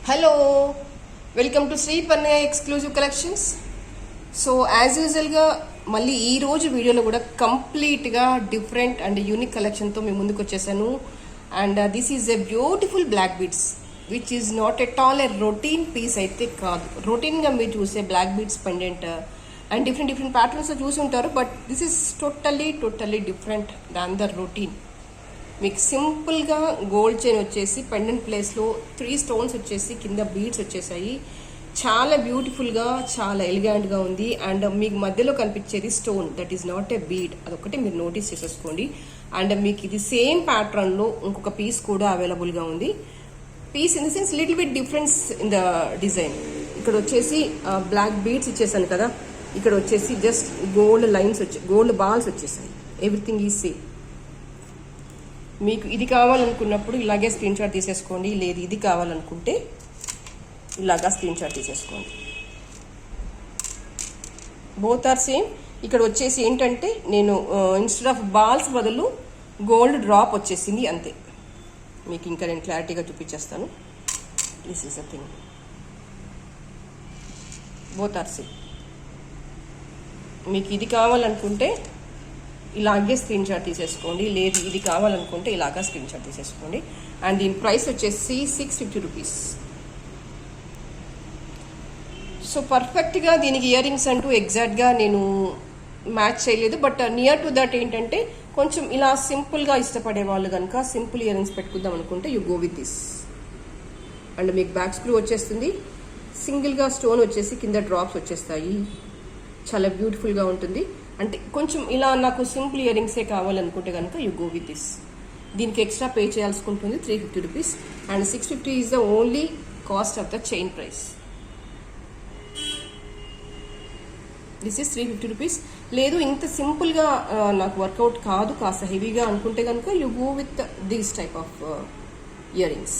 Hello, welcome to Shri Pannayya exclusive collections. So as యూజువల్గా మళ్ళీ ఈరోజు వీడియోలో కూడా కంప్లీట్గా డిఫరెంట్ అండ్ యూనిక్ కలెక్షన్తో మేము ముందుకు వచ్చేసాను. And this is a beautiful black beads which is not at all a routine piece అయితే కాదు. రొటీన్గా మీరు చూసే black beads pendant and different patterns చూసి ఉంటారు, but this is totally different than the routine. మీకు సింపుల్గా గోల్డ్ చైన్ వచ్చేసి పెండెంట్ ప్లేస్లో 3 స్టోన్స్ వచ్చేసి కింద బీడ్స్ వచ్చేసాయి. చాలా బ్యూటిఫుల్గా, చాలా ఎలిగెంట్గా ఉంది. అండ్ మీకు మధ్యలో కనిపించేది stone, that is not a bead, అదొకటి మీరు నోటీస్ చేసేసుకోండి. అండ్ మీకు ఇది సేమ్ ప్యాటర్న్లో ఇంకొక పీస్ కూడా అవైలబుల్గా ఉంది. Piece in the sense little bit difference in the design. ఇక్కడ వచ్చేసి బ్లాక్ బీడ్స్ ఇచ్చేసాను కదా, ఇక్కడ వచ్చేసి just gold lines gold balls వచ్చేసాయి. Everything is same. మీకు ఇది కావాలనుకున్నప్పుడు ఇలాగే స్క్రీన్ షాట్ తీసేసుకోండి, లేదు ఇది కావాలనుకుంటే ఇలాగా స్క్రీన్ షాట్ తీసేసుకోండి. Both are same. ఇక్కడ వచ్చేసి ఏంటంటే నేను ఇన్స్టెడ్ ఆఫ్ బాల్స్ బదులు గోల్డ్ డ్రాప్ వచ్చేసింది అంతే. మీకు ఇంకా నేను క్లారిటీగా చూపించేస్తాను. This is the thing. Both are same. మీకు ఇది కావాలనుకుంటే ఇలాగే స్క్రీన్ షాట్ తీసేసుకోండి, లేదు ఇది కావాలనుకుంటే ఇలాగా స్క్రీన్ షాట్ తీసేసుకోండి. అండ్ దీని ప్రైస్ వచ్చేసి 650 రూపీస్. సో పర్ఫెక్ట్గా దీనికి ఇయర్ రింగ్స్ అంటూ ఎగ్జాక్ట్గా నేను మ్యాచ్ చేయలేదు, బట్ నియర్ టు దట్ ఏంటంటే కొంచెం ఇలా సింపుల్గా ఇష్టపడే వాళ్ళు కనుక సింపుల్ ఇయర్ రింగ్స్ పెట్టుకుందాం అనుకుంటే you go with this. And మీకు బ్యాక్ స్క్రూ వచ్చేస్తుంది, సింగిల్గా స్టోన్ వచ్చేసి కింద డ్రాప్స్ వచ్చేస్తాయి. చాలా బ్యూటిఫుల్గా ఉంటుంది. అంటే కొంచెం ఇలా నాకు సింపుల్ ఇయర్ రింగ్సే కావాలనుకుంటే కనుక యూ గో విత్ దిస్. దీనికి ఎక్స్ట్రా పే చేయాల్సి ఉంటుంది 350 rupees. And 650 is the only cost of the chain price. This is 350 rupees. లేదు ఇంత సింపుల్గా నాకు వర్కౌట్ కాదు, కాస్త హెవీగా అనుకుంటే కనుక you go with these type of ear rings.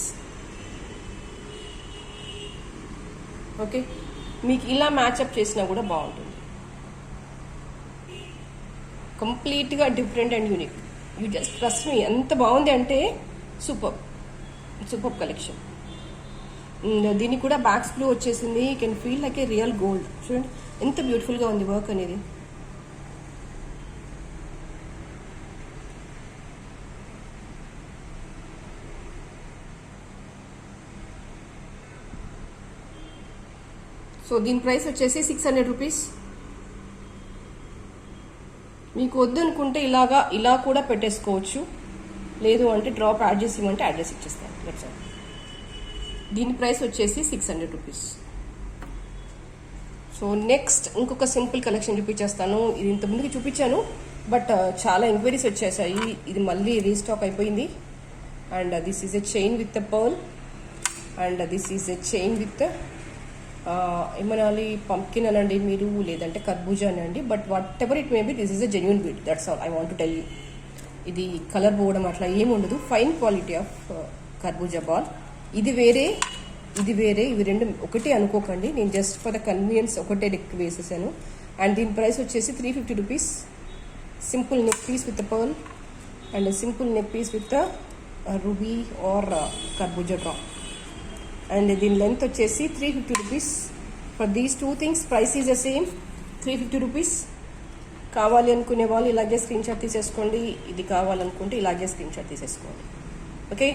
Okay, మీకు ఇలా మ్యాచ్అప్ చేసినా కూడా బాగుంటుంది. కంప్లీట్గా different and unique. You just trust me. ఎంత బాగుంది అంటే సూపర్ కలెక్షన్. దీనికి కూడా బ్యాక్ స్క్రూ వచ్చేసింది. You can feel like A real gold. చూడండి ఎంత బ్యూటిఫుల్గా ఉంది వర్క్ అనేది. సో దీని ప్రైస్ వచ్చేసి 600 రూపీస్. మీకు వద్దు అనుకుంటే ఇలా కూడా పెట్టేసుకోవచ్చు, లేదు అంటే డ్రాప్ యాడ్ చేసి ఇవ్వమంటే అడ్రస్ ఇచ్చేస్తాను. That's all. దీని ప్రైస్ వచ్చేసి 600 రూపీస్. సో నెక్స్ట్ ఇంకొక సింపుల్ కలెక్షన్ చూపించేస్తాను. ఇది ఇంతకుముందుకు చూపించాను, బట్ చాలా ఎంక్వైరీస్ వచ్చేసాయి. ఇది మళ్ళీ రీస్టాక్ అయిపోయింది. And this is a chain with a pearl, and this is a chain with ఏమనాలి, పంప్కిన్ అనండి మీరు, లేదంటే కర్బూజా అనండి, but what ever it may be this is a genuine bead. That's all I want to tell you. ఇది colour పోవడం అట్లా ఏముండదు. ఫైన్ క్వాలిటీ ఆఫ్ కర్బూజా బాల్. ఇది వేరే, ఇవి రెండు ఒకటే అనుకోకండి. నేను జస్ట్ ఫర్ ద కన్వీనియన్స్ ఒకటే డెక్ వేసేసాను. అండ్ దీని ప్రైస్ వచ్చేసి 350 rupees. Simple neck piece with pearl and simple neck piece with ruby or కర్బూజా డ్రాప్. అండ్ దీని లెంత్ వచ్చేసి 350 rupees. For these 2 things price is the same, 350 rupees. కావాలి అనుకునే వాళ్ళు ఇలాగే స్క్రీన్ షాట్ తీసేసుకోండి, ఇది కావాలనుకుంటే ఇలాగే స్క్రీన్ షాట్ తీసేసుకోండి. ఓకే.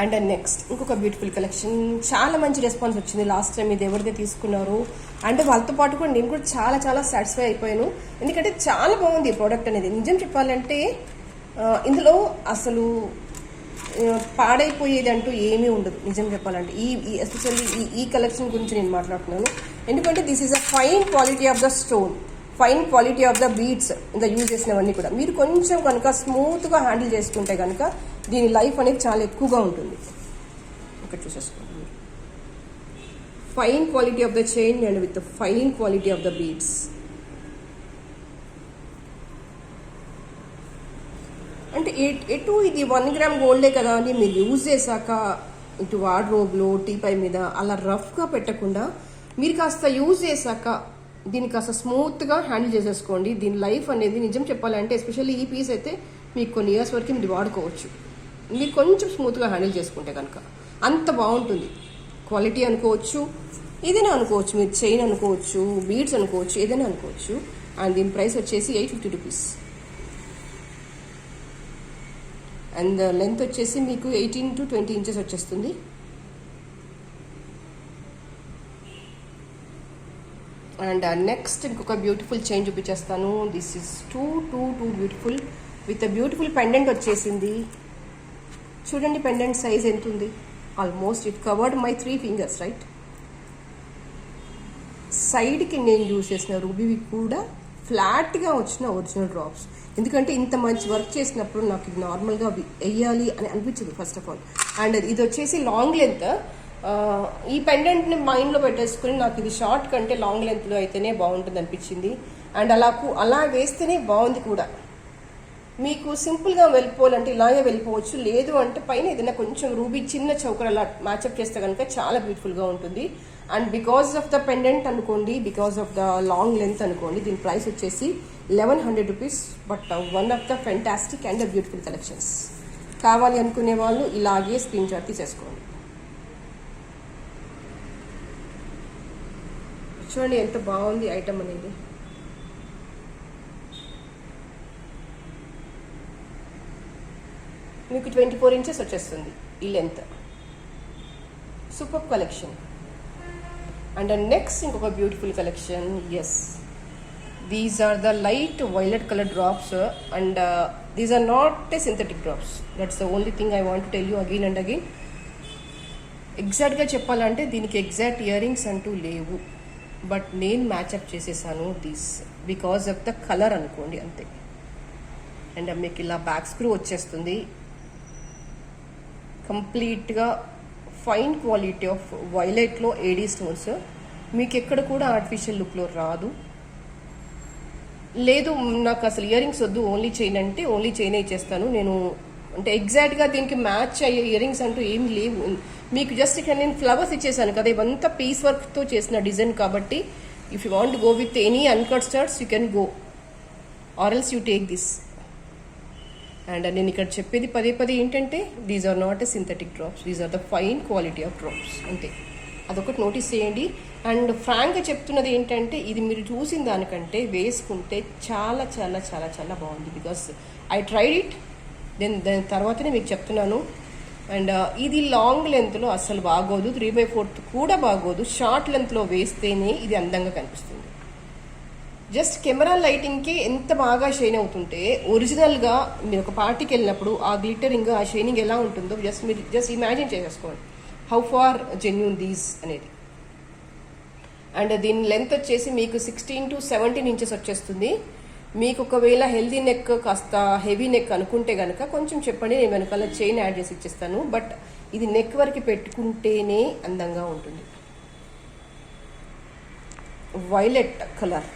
అండ్ నెక్స్ట్ ఇంకొక బ్యూటిఫుల్ కలెక్షన్. చాలా మంచి రెస్పాన్స్ వచ్చింది లాస్ట్ టైం ఇది ఎవరైతే తీసుకున్నారో. అండ్ వాళ్ళతో పాటు కూడా నేను కూడా చాలా సాటిస్ఫై అయిపోయాను, ఎందుకంటే చాలా బాగుంది ఈ ప్రోడక్ట్ అనేది. నిజం చెప్పాలంటే ఇందులో అసలు పాడైపోయేది అంటూ ఏమీ ఉండదు. నిజం చెప్పాలంటే ఈ ఎస్పెషల్లీ ఈ కలెక్షన్ గురించి నేను మాట్లాడుతున్నాను, ఎందుకంటే this is a fine quality of the stone, fine quality of the beads ఇంత యూజ్ చేసినవన్నీ కూడా మీరు కొంచెం కనుక స్మూత్గా హ్యాండిల్ చేసుకుంటే కనుక దీని లైఫ్ అనేది చాలా ఎక్కువగా ఉంటుంది. ఇక్కడ చూసేసుకోండి, fine quality of the chain and with fine quality of the beads. అంటే ఎటు ఇది 1 గ్రామ్ గోల్డే కదా అని మీరు యూజ్ చేశాక ఇటు వార్డ్రోబ్లో టీపై మీద అలా రఫ్గా పెట్టకుండా మీరు కాస్త యూజ్ చేశాక దీన్ని కాస్త స్మూత్గా హ్యాండిల్ చేసేసుకోండి. దీని లైఫ్ అనేది నిజం చెప్పాలంటే ఎస్పెషల్లీ ఈ పీస్ అయితే మీకు కొన్ని ఇయర్స్ వరకు మీరు వాడుకోవచ్చు. మీరు కొంచెం స్మూత్గా హ్యాండిల్ చేసుకుంటే కనుక అంత బాగుంటుంది. క్వాలిటీ అనుకోవచ్చు, ఏదైనా అనుకోవచ్చు, మీరు చైన్ అనుకోవచ్చు, బీడ్స్ అనుకోవచ్చు, ఏదైనా అనుకోవచ్చు. అండ్ దీని ప్రైస్ వచ్చేసి 850 రూపీస్. అండ్ లెంత్ వచ్చేసి మీకు 18 to 20 ఇంచెస్ వచ్చేస్తుంది. అండ్ నెక్స్ట్ ఇంకొక బ్యూటిఫుల్ చైన్ చూపించేస్తాను. This is two beautiful with beautiful pendant వచ్చేసింది. చూడండి పెండెంట్ సైజ్ ఎంత ఉంది. Almost it covered my 3 fingers right. సైడ్కి నేను యూజ్ చేసిన రూబీవి కూడా ఫ్లాట్గా వచ్చిన ఒరిజినల్ డ్రాప్స్. ఎందుకంటే ఇంత మంచి వర్క్ చేసినప్పుడు నాకు ఇది నార్మల్గా వేయాలి అని అనిపించదు ఫస్ట్ ఆఫ్ ఆల్. అండ్ ఇది వచ్చేసి లాంగ్ లెంత్. ఈ పెండెంట్ని మైండ్లో పెట్టేసుకుని నాకు ఇది షార్ట్ కంటే లాంగ్ లెంత్లో అయితేనే బాగుంటుంది అనిపించింది. అండ్ అలా వేస్తేనే బాగుంది కూడా. మీకు సింపుల్గా వెళ్ళిపోవాలంటే ఇలాగే వెళ్ళిపోవచ్చు, లేదు అంటే పైన ఏదైనా కొంచెం రూబీ చిన్న చౌకర్ అలా మ్యాచప్ చేస్తే కనుక చాలా బ్యూటిఫుల్గా ఉంటుంది. And because of the pendant అనుకోండి, because of the long length అనుకోండి, దీని ప్రైస్ వచ్చేసి 1100 rupees. But one of the fantastic and beautiful collections. కావాలి అనుకునే వాళ్ళు ఇలాగే స్క్రీన్ షాట్ తీసేసుకోండి. చూడండి ఎంత బాగుంది ఐటమ్ అనేది. మీకు 24 ఇంచెస్ వచ్చేస్తుంది ఈ length. Super collection. And next ఇంకొక beautiful collection. Yes, these are the light violet colour drops and these are not a synthetic drops. That's the only thing I want to tell you again and again. ఎగ్జాక్ట్గా చెప్పాలంటే దీనికి exact ear rings అంటూ లేవు, but నేను match up చేసేసాను these because of the colour అనుకోండి అంతే. And మీకు ఇలా బ్యాక్ స్క్రూ వచ్చేస్తుంది. కంప్లీట్గా ఫైన్ క్వాలిటీ ఆఫ్ వైలెట్లో ఏడీ స్టోన్స్. మీకు ఎక్కడ కూడా ఆర్టిఫిషియల్ లుక్లో రాదు. లేదు నాకు అసలు ఇయర్ రింగ్స్ వద్దు, ఓన్లీ చైన్ అంటే ఓన్లీ చైన్ ఇచ్చేస్తాను నేను. అంటే ఎగ్జాక్ట్గా దీనికి మ్యాచ్ అయ్యే ఇయర్ రింగ్స్ అంటూ ఏం లేవు. మీకు జస్ట్ ఇక్కడ నేను ఫ్లవర్స్ ఇచ్చేసాను కదా, ఇవంతా పీస్ వర్క్తో చేసిన డిజైన్ కాబట్టి if you want go with any uncut starts you can go, or else you take this. And నేను ఇక్కడ చెప్పేది పదే ఏంటంటే these are not a synthetic drops, these are the fine quality of drops అంతే. అదొకటి notice చేయండి. And ఫ్రాంక్గా చెప్తున్నది ఏంటంటే ఇది మీరు చూసిన దానికంటే వేసుకుంటే చాలా చాలా చాలా చాలా బాగుంది. బికాస్ ఐ ట్రైడ్ ఇట్, దాని తర్వాతనే మీకు చెప్తున్నాను. అండ్ ఇది లాంగ్ లెంత్లో అస్సలు బాగోదు, 3/4 కూడా బాగోదు. షార్ట్ లెంత్లో వేస్తేనే ఇది అందంగా కనిపిస్తుంది. జస్ట్ కెమెరా లైటింగ్కి ఎంత బాగా షైన్ అవుతుంటే ఒరిజినల్గా మీరు ఒక పార్టీకి వెళ్ళినప్పుడు ఆ గ్లిటరింగ్ ఆ షైనింగ్ ఎలా ఉంటుందో మీరు జస్ట్ ఇమాజిన్ చేసేసుకోండి హౌ ఫార్ జెన్యూన్ దీస్ అనేది. అండ్ దీని లెంత్ వచ్చేసి మీకు 16 to 17 ఇంచెస్ వచ్చేస్తుంది. మీకు ఒకవేళ హెల్దీ నెక్ కాస్త హెవీ నెక్ అనుకుంటే కనుక కొంచెం చెప్పండి, నేను వెనకాల చైన్ యాడ్ చేసి ఇచ్చేస్తాను. బట్ ఇది నెక్ వరకు పెట్టుకుంటేనే అందంగా ఉంటుంది. వైలెట్ కలర్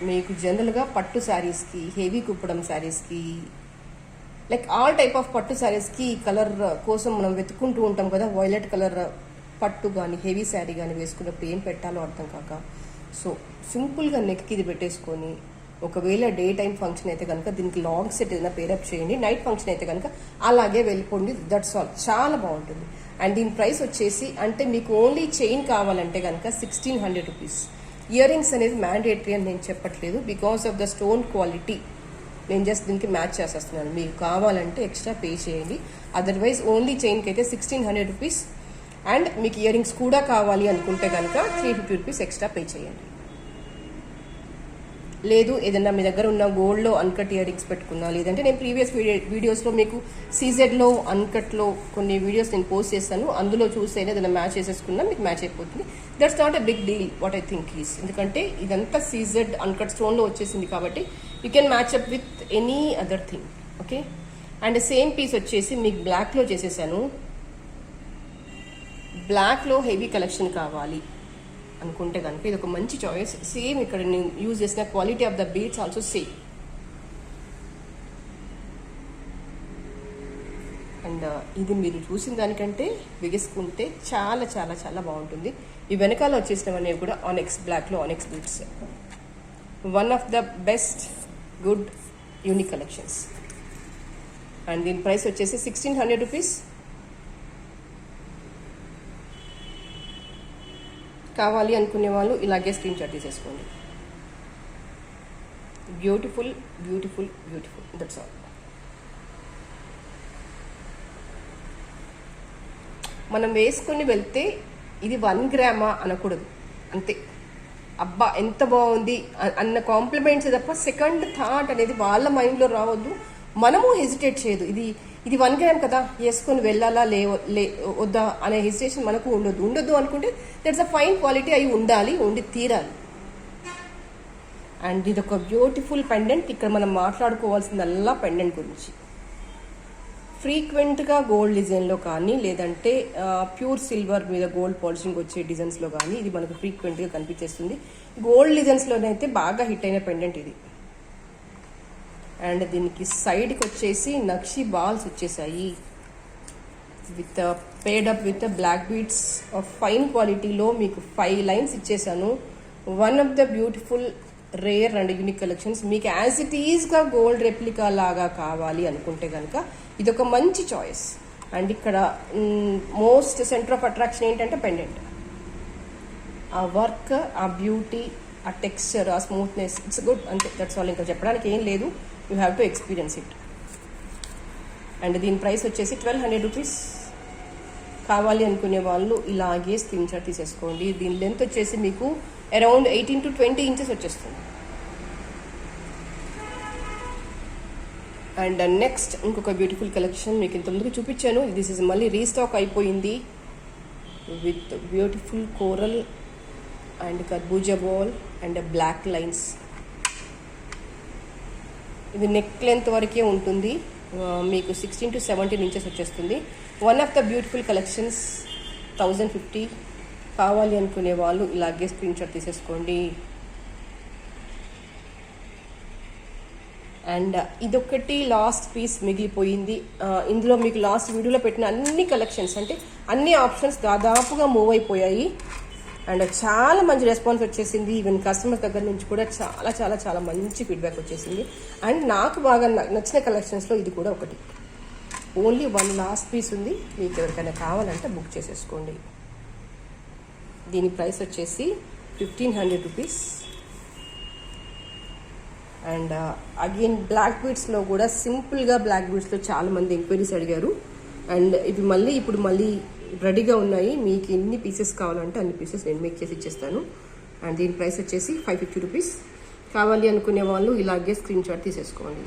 మీకు జనరల్గా పట్టు శారీస్కి, హెవీ కుప్పడం శారీస్కి, లైక్ ఆల్ టైప్ ఆఫ్ పట్టు శారీస్కి ఈ కలర్ కోసం మనం వెతుక్కుంటూ ఉంటాం కదా. వైలెట్ కలర్ పట్టు కానీ హెవీ శారీ కానీ వేసుకున్నప్పుడు ఏం పెట్టాలో అర్థం కాక, సో సింపుల్గా నెక్కి ఇది పెట్టేసుకొని ఒకవేళ డే టైం ఫంక్షన్ అయితే కనుక దీనికి లాంగ్ సెట్ ఏదైనా పేరప్ చేయండి, నైట్ ఫంక్షన్ అయితే కనుక అలాగే వెళ్ళిపోండి. దట్స్ ఆల్, చాలా బాగుంటుంది. అండ్ దీని ప్రైస్ వచ్చేసి అంటే మీకు ఓన్లీ చైన్ కావాలంటే కనుక 1600 రూపీస్. ఇయర్ రింగ్స్ అనేది మ్యాండేటరీ అని నేను చెప్పట్లేదు, because of the stone quality నేను జస్ట్ దీనికి మ్యాచ్ చేసేస్తున్నాను. మీకు కావాలంటే ఎక్స్ట్రా పే చేయండి, అదర్వైజ్ ఓన్లీ చైన్కి అయితే 1600 రూపీస్. అండ్ మీకు ఇయర్ రింగ్స్ కూడా కావాలి అనుకుంటే కనుక 350 రూపీస్ ఎక్స్ట్రా పే చేయండి. లేదు ఏదన్నా మీ దగ్గర ఉన్న గోల్డ్లో అన్కట్ ఇయర్ రింగ్స్ పెట్టుకున్నా, లేదంటే నేను ప్రీవియస్ వీడియోస్లో మీకు సీజెడ్లో అన్కట్లో కొన్ని వీడియోస్ నేను పోస్ట్ చేస్తాను, అందులో చూసైనా ఏదైనా మ్యాచ్ చేసేసుకున్నా మీకు మ్యాచ్ అయిపోతుంది. That's not a big deal what I think is, ఎందుకంటే ఇదంతా సీజెడ్ అన్కట్ స్టోన్లో వచ్చేసింది కాబట్టి you can match up with any other thing. Okay, and same piece వచ్చేసి మీకు బ్లాక్లో చేసేసాను. బ్లాక్లో హెవీ కలెక్షన్ కావాలి అనుకుంటే కనుక ఇది ఒక మంచి చాయిస్. సేమ్ ఇక్కడ నేను యూజ్ చేసిన quality of the beads also same. And ఇది మీరు చూసిన దానికంటే వేసుకుంటే చాలా చాలా చాలా బాగుంటుంది. ఈ వెనకాల వచ్చేసినవన్నీ కూడా ఆనెక్స్ బ్లాక్లో ఆనెక్స్ beads, one of the best good unique collections. And దీని ప్రైస్ వచ్చేసి 1600 రూపీస్. కావాలి అనుకునే వాళ్ళు ఇలాగే స్క్రీన్ షాట్ తీసేసుకోండి. Beautiful beautiful beautiful, that's all. మనం వేసుకొని వెళ్తే ఇది 1 గ్రామా అనకూడదు, అంతే. అబ్బా ఎంత బాగుంది అన్న కాంప్లిమెంట్స్ తప్ప సెకండ్ థాట్ అనేది వాళ్ళ మైండ్లో రావద్దు. మనము హెజిటేట్ చేయదు. ఇది 1 గ్రామ్ కదా, వేసుకొని వెళ్ళాలా వద్దా అనే హెజిటేషన్ మనకు ఉండొద్దు అనుకుంటే దట్స్ అ ఫైన్ క్వాలిటీ, అవి ఉండి తీరాలి. అండ్ ఇది ఒక బ్యూటిఫుల్ పెండెంట్. ఇక్కడ మనం మాట్లాడుకోవాల్సిందల్లా పెండెంట్ గురించి. ఫ్రీక్వెంట్గా గోల్డ్ డిజైన్లో కానీ లేదంటే ప్యూర్ సిల్వర్ మీద గోల్డ్ పాలిషింగ్ వచ్చే డిజైన్స్లో కానీ ఇది మనకు ఫ్రీక్వెంట్గా కనిపించేస్తుంది. గోల్డ్ డిజైన్స్లోనైతే బాగా హిట్ అయిన పెండెంట్ ఇది. అండ్ దీనికి సైడ్కి వచ్చేసి నక్షి బాల్స్ వచ్చేసాయి with paired up with black beads of fine క్వాలిటీలో మీకు 5 లైన్స్ ఇచ్చేసాను. One of the beautiful rare and unique collections. మీకు యాజ్ ఇట్ ఈజ్గా గోల్డ్ రెప్లికా లాగా కావాలి అనుకుంటే కనుక ఇదొక మంచి చాయిస్. అండ్ ఇక్కడ మోస్ట్ సెంటర్ ఆఫ్ అట్రాక్షన్ ఏంటంటే పెండెంట్. ఆ వర్క్, ఆ బ్యూటీ, ఆ టెక్స్చర్, ఆ స్మూత్నెస్, ఇట్స్ గుడ్, అంతే. That's all. ఇంకా చెప్పడానికి ఏం లేదు, you have to experience it. And దీని ప్రైస్ వచ్చేసి 1200 రూపీస్. కావాలి అనుకునే వాళ్ళు ఇలాగే స్క్రీన్ షాట్ తీసేసుకోండి. దీని లెంత్ వచ్చేసి మీకు అరౌండ్ 18 to 20 ఇంచెస్ వచ్చేస్తుంది. అండ్ నెక్స్ట్ ఇంకొక బ్యూటిఫుల్ కలెక్షన్ మీకు ఇంతకుముందుకు చూపించాను. దిస్ ఇస్ మళ్ళీ రీస్టాక్ అయిపోయింది విత్ బ్యూటిఫుల్ కోరల్ అండ్ కర్బూజా బాల్ అండ్ బ్లాక్ లైన్స్. ఇది నెక్ లెంత్ వరకే ఉంటుంది, మీకు 16 to 17 ఇంచెస్ వచ్చేస్తుంది. One of the beautiful collections, 1050. కావాలి అనుకునే వాళ్ళు ఇలాగే స్క్రీన్ షాట్ తీసేసుకోండి. అండ్ ఇదొకటి లాస్ట్ పీస్ మిగిలిపోయింది. ఇందులో మీకు లాస్ట్ వీడియోలో పెట్టిన అన్ని కలెక్షన్స్ అంటే అన్ని ఆప్షన్స్ దాదాపుగా మూవ్ అయిపోయాయి. అండ్ చాలా మంచి రెస్పాన్స్ వచ్చేసింది. ఈవెన్ కస్టమర్స్ దగ్గర నుంచి కూడా చాలా చాలా చాలా మంచి ఫీడ్బ్యాక్ వచ్చేసింది. అండ్ నాకు బాగా నచ్చిన కలెక్షన్స్లో ఇది కూడా ఒకటి. ఓన్లీ 1 లాస్ట్ పీస్ ఉంది. మీకు ఎవరికైనా కావాలంటే బుక్ చేసేసుకోండి. దీని ప్రైస్ వచ్చేసి 1500 రూపీస్. అండ్ అగైన్ బ్లాక్ బీడ్స్లో కూడా సింపుల్గా బ్లాక్ బీడ్స్లో చాలా మంది ఎంక్వైరీస్ అడిగారు. అండ్ ఇవి ఇప్పుడు మళ్ళీ రెడీగా ఉన్నాయి. మీకు ఎన్ని పీసెస్ కావాలంటే అన్ని పీసెస్ నేను మేక్ చేసి ఇచ్చేస్తాను. అండ్ దీని ప్రైస్ వచ్చేసి 550 రూపీస్. కావాలి అనుకునే వాళ్ళు ఇలాగే స్క్రీన్ షాట్ తీసేసుకోండి.